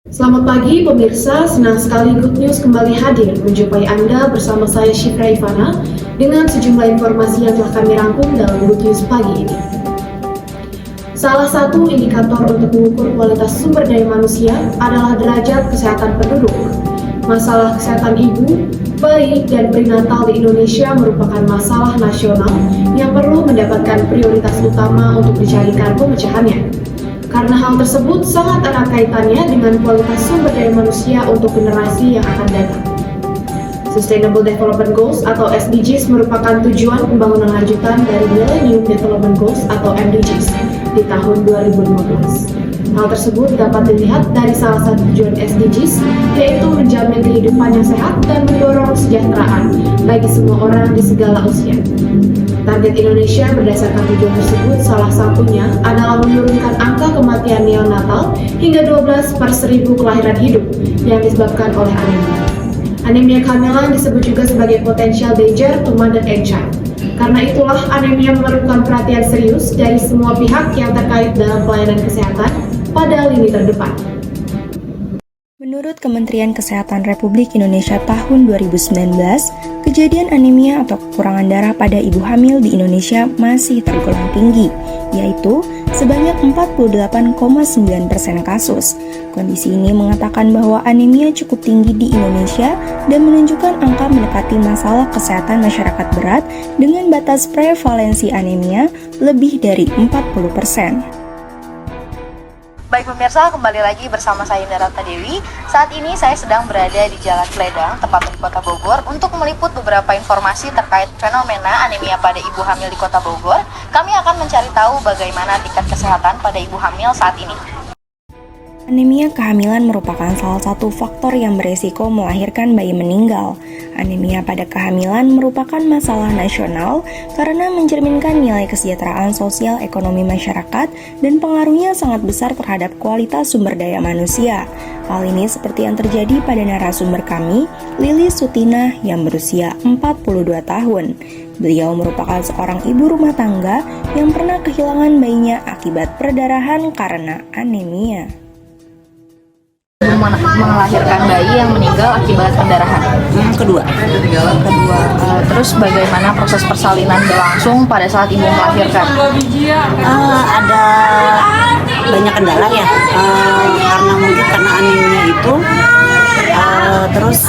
Selamat pagi pemirsa, senang sekali Good News kembali hadir menjumpai Anda bersama saya Syifra Ivana dengan sejumlah informasi yang telah kami rangkum dalam Good News pagi ini. Salah satu indikator untuk mengukur kualitas sumber daya manusia adalah derajat kesehatan penduduk. Masalah kesehatan ibu, bayi, dan perinatal di Indonesia merupakan masalah nasional yang perlu mendapatkan prioritas utama untuk dicarikan pemecahannya. Karena hal tersebut sangat erat kaitannya dengan kualitas sumber daya manusia untuk generasi yang akan datang. Sustainable Development Goals atau SDGs merupakan tujuan pembangunan lanjutan dari Millennium Development Goals atau MDGs di tahun 2015. Hal tersebut dapat dilihat dari salah satu tujuan SDGs, yaitu menjamin kehidupan yang sehat dan mendorong kesejahteraan bagi semua orang di segala usia. Target Indonesia berdasarkan tujuan tersebut salah satunya adalah menurunkan angka kematian neonatal hingga 12/1000 kelahiran hidup yang disebabkan oleh anemia. Anemia kehamilan disebut juga sebagai potential danger to mother and child. Karena itulah anemia memerlukan perhatian serius dari semua pihak yang terkait dalam pelayanan kesehatan pada lini terdepan. Menurut Kementerian Kesehatan Republik Indonesia tahun 2019, kejadian anemia atau kekurangan darah pada ibu hamil di Indonesia masih tergolong tinggi, yaitu sebanyak 48,9% kasus. Kondisi ini mengatakan bahwa anemia cukup tinggi di Indonesia dan menunjukkan angka mendekati masalah kesehatan masyarakat berat dengan batas prevalensi anemia lebih dari 40%. Baik pemirsa, kembali lagi bersama saya Indarata Dewi. Saat ini saya sedang berada di Jalan Pledang, tepatnya di Kota Bogor, untuk meliput beberapa informasi terkait fenomena anemia pada ibu hamil di Kota Bogor. Kami akan mencari tahu bagaimana tingkat kesehatan pada ibu hamil saat ini. Anemia kehamilan merupakan salah satu faktor yang beresiko melahirkan bayi meninggal. Anemia pada kehamilan merupakan masalah nasional karena mencerminkan nilai kesejahteraan sosial ekonomi masyarakat dan pengaruhnya sangat besar terhadap kualitas sumber daya manusia. Hal ini seperti yang terjadi pada narasumber kami, Lilis Sutina yang berusia 42 tahun. Beliau merupakan seorang ibu rumah tangga yang pernah kehilangan bayinya akibat perdarahan karena anemia. Melahirkan bayi yang meninggal akibat pendarahan. Kedua. Terus bagaimana proses persalinan berlangsung pada saat ibu melahirkan? Ada banyak kendala ya, karena mungkin karena anemia itu, terus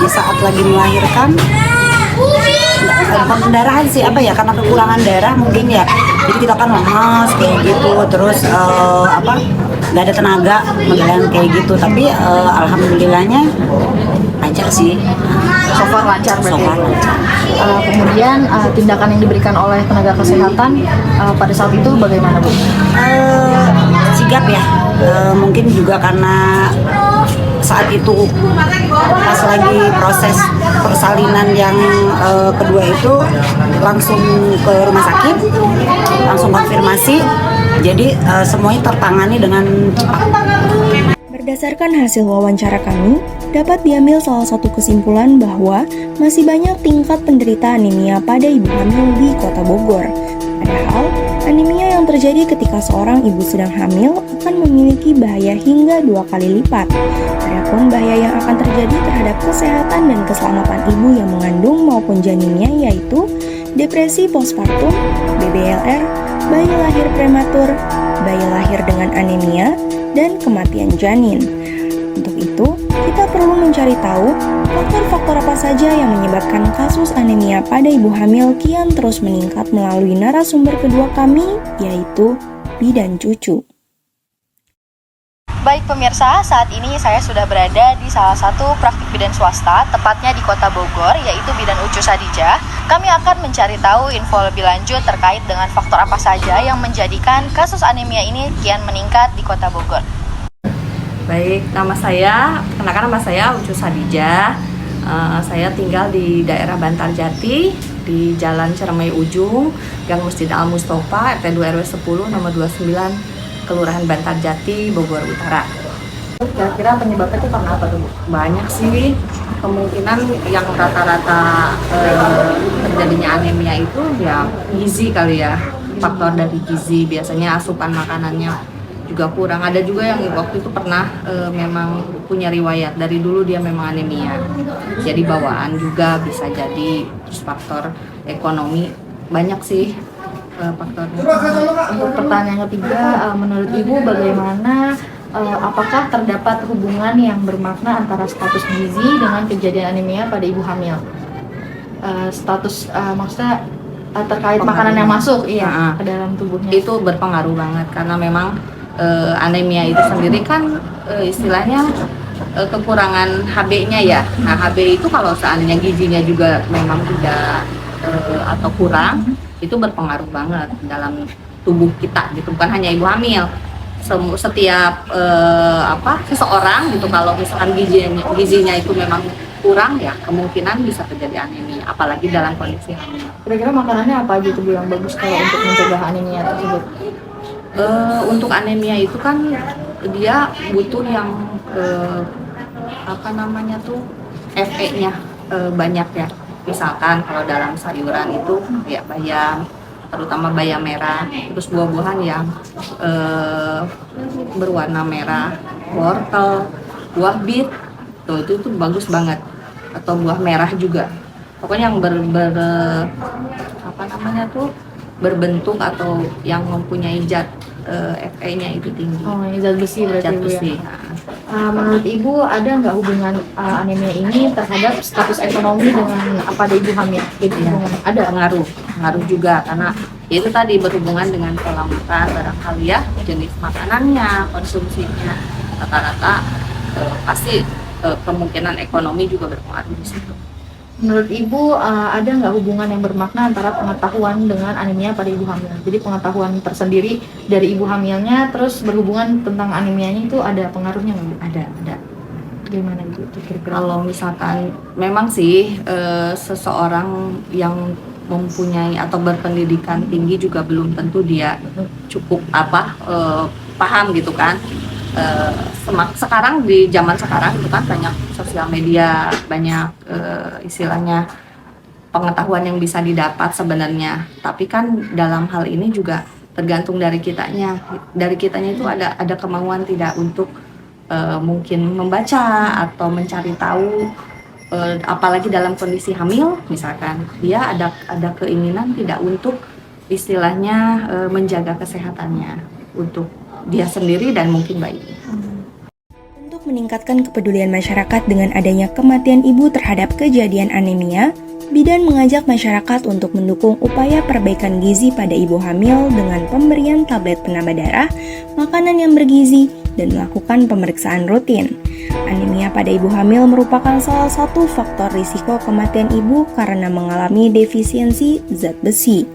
di saat lagi melahirkan pendarahan sih karena kekurangan darah mungkin ya, jadi kita kan lemas kayak gitu, terus nggak ada tenaga menjalan kayak gitu, tapi alhamdulillahnya lancar sih. So far lancar berarti. Lancar. Kemudian tindakan yang diberikan oleh tenaga kesehatan pada saat itu bagaimana Bu? Sigap ya, mungkin juga karena saat itu pas lagi proses persalinan yang kedua itu langsung ke rumah sakit, langsung konfirmasi, jadi semuanya tertangani dengan cepat. Berdasarkan hasil wawancara kami, dapat diambil salah satu kesimpulan bahwa masih banyak tingkat penderita anemia pada ibu hamil di Kota Bogor. Padahal, anemia yang terjadi ketika seorang ibu sedang hamil akan memiliki bahaya hingga 2 kali lipat. Adapun bahaya yang akan terjadi terhadap kesehatan dan keselamatan ibu yang mengandung maupun janinnya yaitu depresi postpartum, BBLR, bayi lahir prematur, bayi lahir dengan anemia, dan kematian janin. Untuk itu, kita perlu mencari tahu faktor-faktor apa saja yang menyebabkan kasus anemia pada ibu hamil kian terus meningkat melalui narasumber kedua kami, yaitu bidan cucu. Baik pemirsa, saat ini saya sudah berada di salah satu praktik bidan swasta, tepatnya di Kota Bogor, yaitu Bidan Ucu Sadijah. Kami akan mencari tahu info lebih lanjut terkait dengan faktor apa saja yang menjadikan kasus anemia ini kian meningkat di Kota Bogor. Baik, kenalkan nama saya Ucu Sadijah. Saya tinggal di daerah Bantarjati, di Jalan Ciremai Ujung, Gang Masjid Al Mustofa, RT 2 RW 10 nomor 29, Kelurahan Bantarjati, Bogor Utara. Kira-kira penyebabnya itu karena apa tuh Bu? Banyak sih, kemungkinan yang rata-rata terjadinya anemia itu ya gizi kali ya, faktor dari gizi, biasanya asupan makanannya juga kurang. Ada juga yang waktu itu pernah memang punya riwayat dari dulu dia memang anemia. Jadi bawaan juga bisa jadi, terus faktor ekonomi banyak sih faktornya. Untuk pertanyaan ketiga, menurut Ibu bagaimana apakah terdapat hubungan yang bermakna antara status gizi dengan kejadian anemia pada ibu hamil? Maksudnya terkait makanan yang masuk ke dalam tubuhnya. Itu berpengaruh banget karena memang anemia itu sendiri kan istilahnya kekurangan HB-nya ya. Nah, HB itu kalau seandainya gizinya juga memang tidak atau kurang, itu berpengaruh banget dalam tubuh kita gitu, bukan hanya ibu hamil. Setiap seseorang gitu, kalau misalkan gizinya itu memang kurang ya kemungkinan bisa terjadi anemia, apalagi dalam kondisi hamil. Kira-kira makanannya apa aja tuh Bu yang bagus kalau untuk mencegah anemia tersebut? Untuk anemia itu kan dia butuh yang Fe-nya banyak ya. Misalkan kalau dalam sayuran itu ya bayam, terutama bayam merah, terus buah-buahan yang berwarna merah, wortel, buah bit, itu bagus banget, atau buah merah juga. Pokoknya yang berbentuk atau yang mempunyai zat Fe-nya itu tinggi. Oh, ini zat besi berarti Zat Bu besi. ya. Menurut Ibu ada nggak hubungan anemia ini terhadap status ekonomi dengan pada ibu hamil? Gitu, Ya, ada pengaruh juga karena ya itu tadi berhubungan dengan pola makan barangkali ya, jenis makanannya, konsumsinya, rata-rata pasti kemungkinan ekonomi juga berpengaruh di situ. Menurut Ibu ada nggak hubungan yang bermakna antara pengetahuan dengan anemia pada ibu hamil? Jadi pengetahuan tersendiri dari ibu hamilnya terus berhubungan tentang anemianya itu ada pengaruhnya nggak Bu? Ada. Gimana gitu kira-kira? Kalau misalkan memang sih seseorang yang mempunyai atau berpendidikan tinggi juga belum tentu dia cukup paham gitu kan. Sekarang di zaman sekarang itu kan banyak sosial media, banyak istilahnya pengetahuan yang bisa didapat sebenarnya. Tapi kan dalam hal ini juga tergantung dari kitanya. Dari kitanya itu ada kemauan tidak untuk mungkin membaca atau mencari tahu, apalagi dalam kondisi hamil misalkan dia ada keinginan tidak untuk istilahnya menjaga kesehatannya untuk dia sendiri dan mungkin bayinya. Untuk meningkatkan kepedulian masyarakat dengan adanya kematian ibu terhadap kejadian anemia, Bidan mengajak masyarakat untuk mendukung upaya perbaikan gizi pada ibu hamil dengan pemberian tablet penambah darah, makanan yang bergizi, dan melakukan pemeriksaan rutin. Anemia pada ibu hamil merupakan salah satu faktor risiko kematian ibu karena mengalami defisiensi zat besi.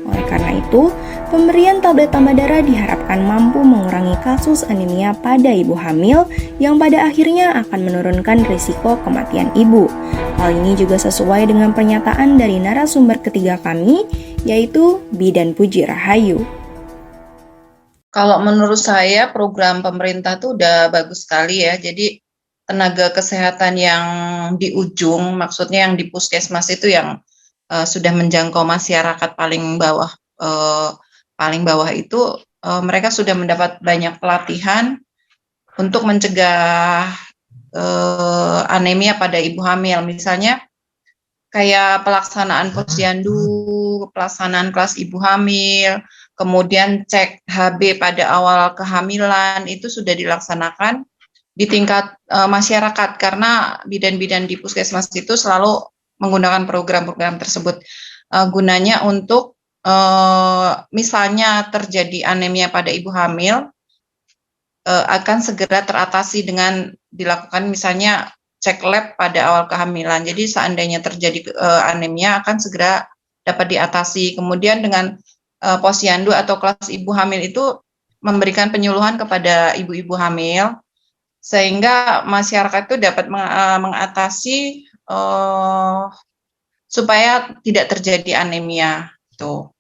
Oleh karena itu, pemberian tablet tambah darah diharapkan mampu mengurangi kasus anemia pada ibu hamil yang pada akhirnya akan menurunkan risiko kematian ibu. Hal ini juga sesuai dengan pernyataan dari narasumber ketiga kami, yaitu Bidan Puji Rahayu. Kalau menurut saya program pemerintah tuh udah bagus sekali ya. Jadi tenaga kesehatan yang di ujung, maksudnya yang di puskesmas itu yang sudah menjangkau masyarakat paling bawah itu mereka sudah mendapat banyak pelatihan untuk mencegah anemia pada ibu hamil. Misalnya kayak pelaksanaan posyandu, pelaksanaan kelas ibu hamil, kemudian cek HB pada awal kehamilan itu sudah dilaksanakan di tingkat masyarakat karena bidan-bidan di puskesmas itu selalu menggunakan program-program tersebut gunanya untuk misalnya terjadi anemia pada ibu hamil akan segera teratasi dengan dilakukan misalnya cek lab pada awal kehamilan. Jadi seandainya terjadi anemia akan segera dapat diatasi. Kemudian dengan posyandu atau kelas ibu hamil itu memberikan penyuluhan kepada ibu-ibu hamil sehingga masyarakat itu dapat mengatasi supaya tidak terjadi anemia tuh.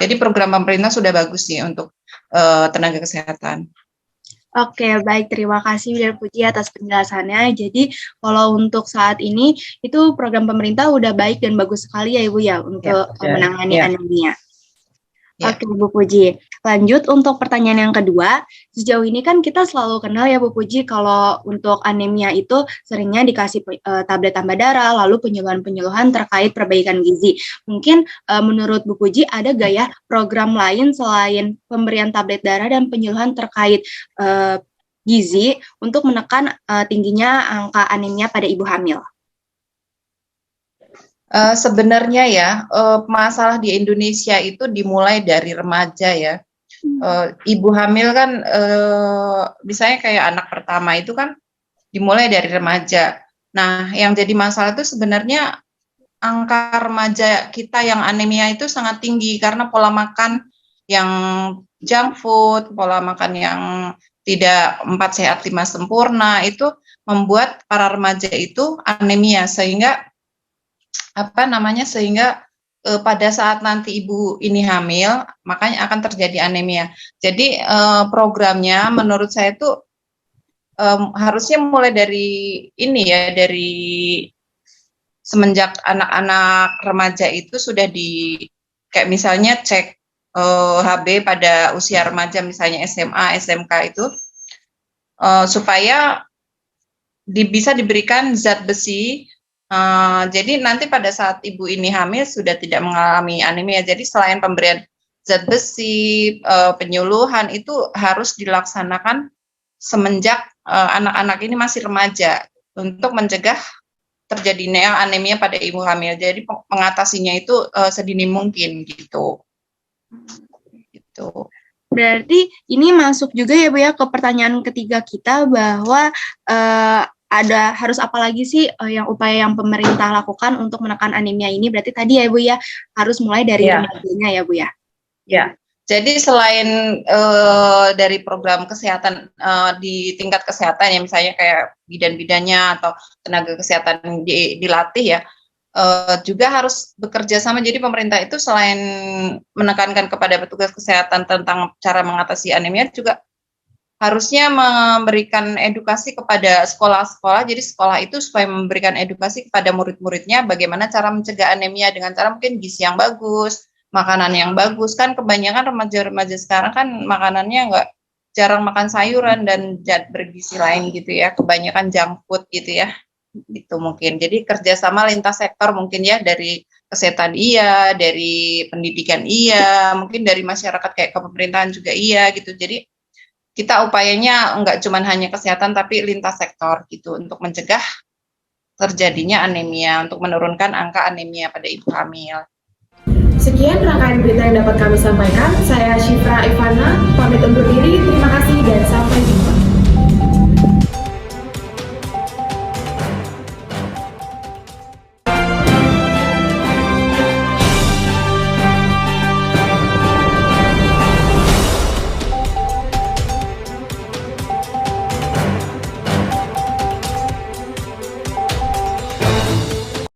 Jadi program pemerintah sudah bagus sih untuk tenaga kesehatan. Oke, baik. Terima kasih Bidan Puji atas penjelasannya. Jadi, kalau untuk saat ini, itu program pemerintah udah baik dan bagus sekali ya Ibu ya untuk menangani anemia. Ya. Oke, Bu Puji. Lanjut untuk pertanyaan yang kedua. Sejauh ini kan kita selalu kenal ya Bu Puji kalau untuk anemia itu seringnya dikasih tablet tambah darah, lalu penyuluhan-penyuluhan terkait perbaikan gizi. Mungkin menurut Bu Puji ada gak ya program lain selain pemberian tablet darah dan penyuluhan terkait gizi untuk menekan tingginya angka anemia pada ibu hamil? Sebenarnya ya, masalah di Indonesia itu dimulai dari remaja ya. Ibu hamil kan, misalnya kayak anak pertama itu kan dimulai dari remaja. Nah, yang jadi masalah itu sebenarnya angka remaja kita yang anemia itu sangat tinggi karena pola makan yang junk food, pola makan yang tidak 4 sehat 5 sempurna itu membuat para remaja itu anemia sehingga pada saat nanti ibu ini hamil, makanya akan terjadi anemia. Jadi programnya menurut saya itu harusnya mulai dari ini ya, dari semenjak anak-anak remaja itu sudah kayak misalnya cek HB pada usia remaja, misalnya SMA, SMK itu, supaya bisa diberikan zat besi. Jadi nanti pada saat ibu ini hamil sudah tidak mengalami anemia. Jadi selain pemberian zat besi, penyuluhan itu harus dilaksanakan semenjak anak-anak ini masih remaja untuk mencegah terjadinya anemia pada ibu hamil. Jadi mengatasinya itu sedini mungkin gitu. Berarti ini masuk juga ya Bu ya ke pertanyaan ketiga kita bahwa ada harus apa lagi sih yang upaya yang pemerintah lakukan untuk menekan anemia ini? Berarti tadi ya Bu ya harus mulai dari remajanya ya Bu ya. Ya. Jadi selain dari program kesehatan di tingkat kesehatan ya, misalnya kayak bidan-bidannya atau tenaga kesehatan dilatih ya, juga harus bekerja sama. Jadi pemerintah itu selain menekankan kepada petugas kesehatan tentang cara mengatasi anemia, juga harusnya memberikan edukasi kepada sekolah-sekolah. Jadi sekolah itu supaya memberikan edukasi kepada murid-muridnya bagaimana cara mencegah anemia dengan cara mungkin gizi yang bagus, makanan yang bagus. Kan kebanyakan remaja-remaja sekarang kan makanannya jarang makan sayuran dan zat bergizi lain gitu ya. Kebanyakan junk food gitu ya. Itu mungkin. Jadi kerjasama lintas sektor mungkin ya, dari kesehatan iya, dari pendidikan iya, mungkin dari masyarakat kayak kepemerintahan juga iya gitu. Jadi kita upayanya nggak cuma hanya kesehatan tapi lintas sektor gitu untuk mencegah terjadinya anemia, untuk menurunkan angka anemia pada ibu hamil. Sekian rangkaian berita yang dapat kami sampaikan. Saya Syifra Ivana, pamit undur diri. Terima kasih dan sampai jumpa.